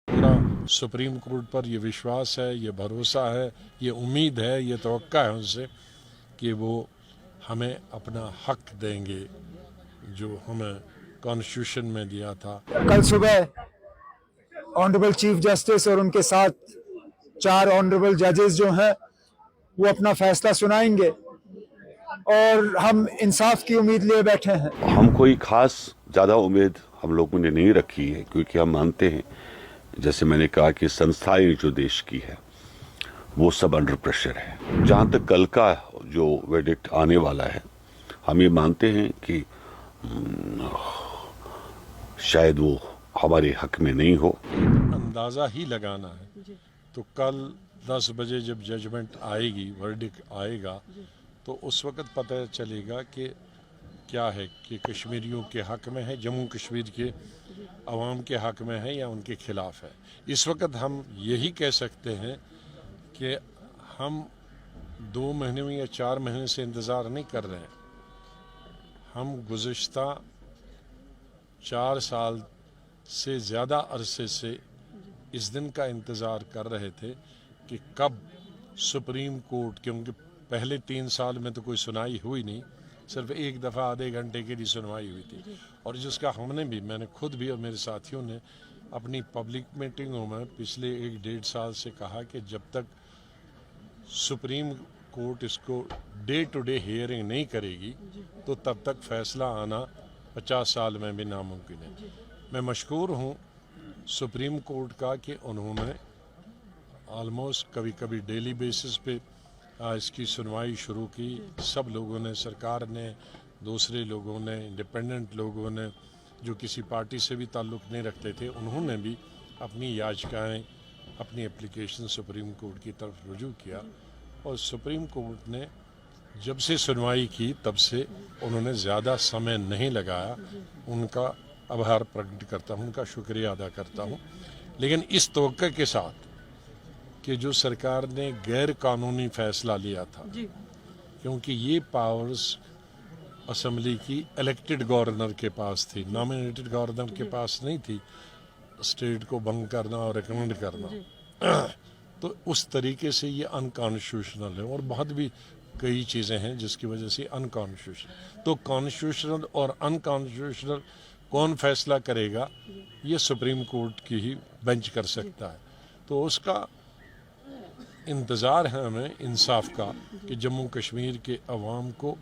पूरा supreme court पर ये विश्वास है, ये भरोसा है, ये उम्मीद है, ये तवक्का है उनसे कि वो हमें अपना हक देंगे जो हमें कॉन्स्टिट्यूशन में दिया था। कल सुबह ऑनरेबल चीफ जस्टिस और उनके साथ 4 ऑनरेबल जजेस जो हैं वो अपना फैसला सुनाएंगे और हम इंसाफ की उम्मीद लिए बैठे हैं। हम कोई खास ज़्यादा उम्मीद हम लोगों ने नहीं रखी है, क्योंकि हम मानते हैं, जैसे मैंने कहा, कि संस्थाएं जो देश की है वो सब अंडर प्रेशर है। जहाँ तक कल का जो वर्डिक्ट आने वाला है, हम ये मानते हैं कि शायद वो हमारे हक में नहीं हो। अंदाज़ा ही लगाना है तो कल 10 बजे जब जजमेंट आएगी, वर्डिक्ट आएगा, तो उस वक्त पता चलेगा कि क्या है कि कश्मीरियों के हक में है, जम्मू कश्मीर के अवाम के हक में है या उनके खिलाफ है। इस वक्त हम यही कह सकते हैं कि हम 2 महीने में या 4 महीने से इंतज़ार नहीं कर रहे हैं। हम गुज़िश्ता 4 साल से ज़्यादा अरसे से इस दिन का इंतज़ार कर रहे थे कि कब सुप्रीम कोर्ट, क्योंकि पहले 3 साल में तो कोई सुनाई हुई नहीं, सिर्फ एक दफ़ा आधे घंटे के लिए सुनवाई हुई थी, और जिसका हमने भी, मैंने खुद भी और मेरे साथियों ने अपनी पब्लिक मीटिंगों में पिछले 1-1.5 साल से कहा कि जब तक सुप्रीम कोर्ट इसको डे टू डे हियरिंग नहीं करेगी तो तब तक फैसला आना 50 साल में भी नामुमकिन है। मैं मशकूर हूँ सुप्रीम कोर्ट का कि उन्होंने ऑलमोस्ट कभी कभी डेली बेसिस पे इसकी सुनवाई शुरू की। सब लोगों ने, सरकार ने, दूसरे लोगों ने, इंडिपेंडेंट लोगों ने, जो किसी पार्टी से भी ताल्लुक़ नहीं रखते थे, उन्होंने भी अपनी याचिकाएं, अपनी एप्लीकेशन सुप्रीम कोर्ट की तरफ रुजू किया। और सुप्रीम कोर्ट ने जब से सुनवाई की तब से उन्होंने ज़्यादा समय नहीं लगाया। उनका आभार प्रकट करता हूँ, उनका शुक्रिया अदा करता हूँ। लेकिन इस तवक्को के साथ कि जो सरकार ने गैर कानूनी फैसला लिया था, क्योंकि ये पावर्स असेंबली की इलेक्टेड गवर्नर के पास थी, नॉमिनेटेड गवर्नर के पास नहीं थी, स्टेट को भंग करना और रिकमेंड करना। तो उस तरीके से ये अनकॉन्स्टिट्यूशनल है, और बहुत भी कई चीज़ें हैं जिसकी वजह से अनकॉन्स्टिट्यूशनल। तो कॉन्स्टिट्यूशनल और अनकॉन्स्टिट्यूशनल कौन फैसला करेगा, ये सुप्रीम कोर्ट की ही बेंच कर सकता है। तो उसका इंतज़ार है हमें इंसाफ का कि जम्मू कश्मीर के अवाम को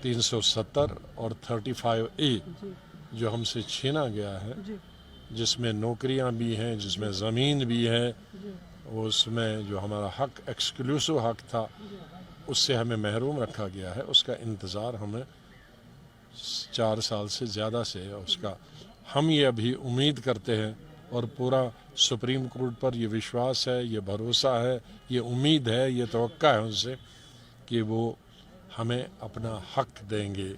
370 और 35A जो हमसे छीना गया है, जिसमें नौकरियां भी हैं, जिसमें ज़मीन भी है, उसमें जो हमारा हक, एक्सक्लूसिव हक था, उससे हमें महरूम रखा गया है, उसका इंतज़ार हमें 4 साल से ज़्यादा से है। उसका हम ये अभी उम्मीद करते हैं, और पूरा सुप्रीम कोर्ट पर ये विश्वास है, ये भरोसा है, ये उम्मीद है, ये तवक्का है उनसे कि वो हमें अपना हक देंगे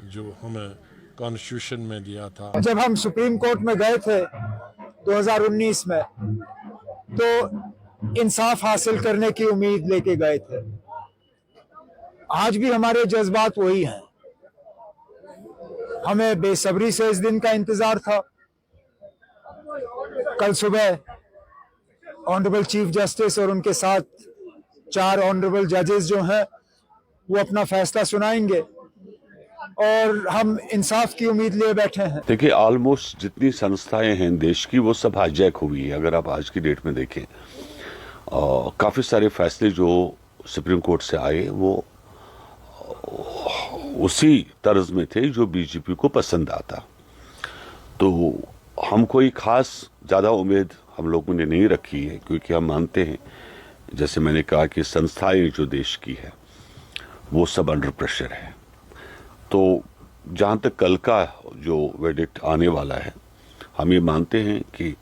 जो हमें कॉन्स्टिट्यूशन में दिया था। जब हम सुप्रीम कोर्ट में गए थे 2019 में, तो इंसाफ हासिल करने की उम्मीद लेके गए थे। आज भी हमारे जज्बात वही हैं। हमें बेसब्री से इस दिन का इंतजार था। कल सुबह ऑनरेबल चीफ जस्टिस और उनके साथ 4 ऑनरेबल जजेस जो हैं वो अपना फैसला सुनाएंगे और हम इंसाफ की उम्मीद लिए बैठे हैं। देखिए, ऑलमोस्ट जितनी संस्थाएं हैं देश की, वो सब हाईजैक हुई है। अगर आप आज की डेट में देखें, काफ़ी सारे फैसले जो सुप्रीम कोर्ट से आए वो उसी तर्ज में थे जो बीजेपी को पसंद आता। तो हम कोई खास ज़्यादा उम्मीद हम लोगों ने नहीं रखी है, क्योंकि हम मानते हैं, जैसे मैंने कहा, कि संस्थाएं जो देश की है वो सब अंडर प्रेशर है। तो जहाँ तक कल का जो वर्डिक्ट आने वाला है, हम ये मानते हैं कि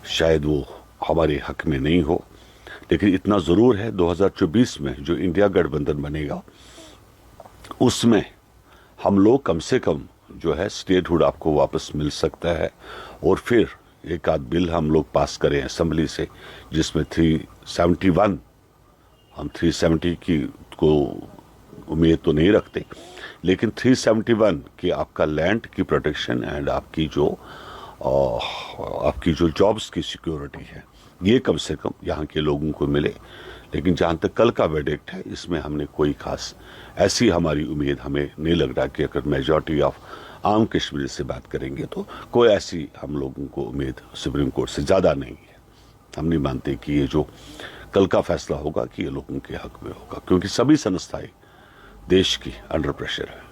शायद वो हमारे हक में नहीं हो। लेकिन इतना ज़रूर है, 2024 में जो इंडिया गठबंधन बनेगा, उसमें हम लोग कम से कम जो है स्टेटहुड आपको वापस मिल सकता है। और फिर एक आध बिल हम लोग पास करें असेंबली से, जिसमें 371, हम 370 की को उम्मीद तो नहीं रखते, लेकिन 371 कि आपका लैंड की प्रोटेक्शन एंड आपकी जो जॉब्स की सिक्योरिटी है, ये कम से कम यहाँ के लोगों को मिले। लेकिन जहाँ तक कल का वर्डिक्ट है, इसमें हमने कोई खास ऐसी हमारी उम्मीद हमें नहीं लग रहा कि अगर मेजॉरिटी ऑफ आम कश्मीरी से बात करेंगे तो कोई ऐसी हम लोगों को उम्मीद सुप्रीम कोर्ट से ज़्यादा नहीं है। हम नहीं मानते कि ये जो कल का फैसला होगा कि ये लोगों के हक में होगा, क्योंकि सभी संस्थाएं देश की अंडर प्रेशर है।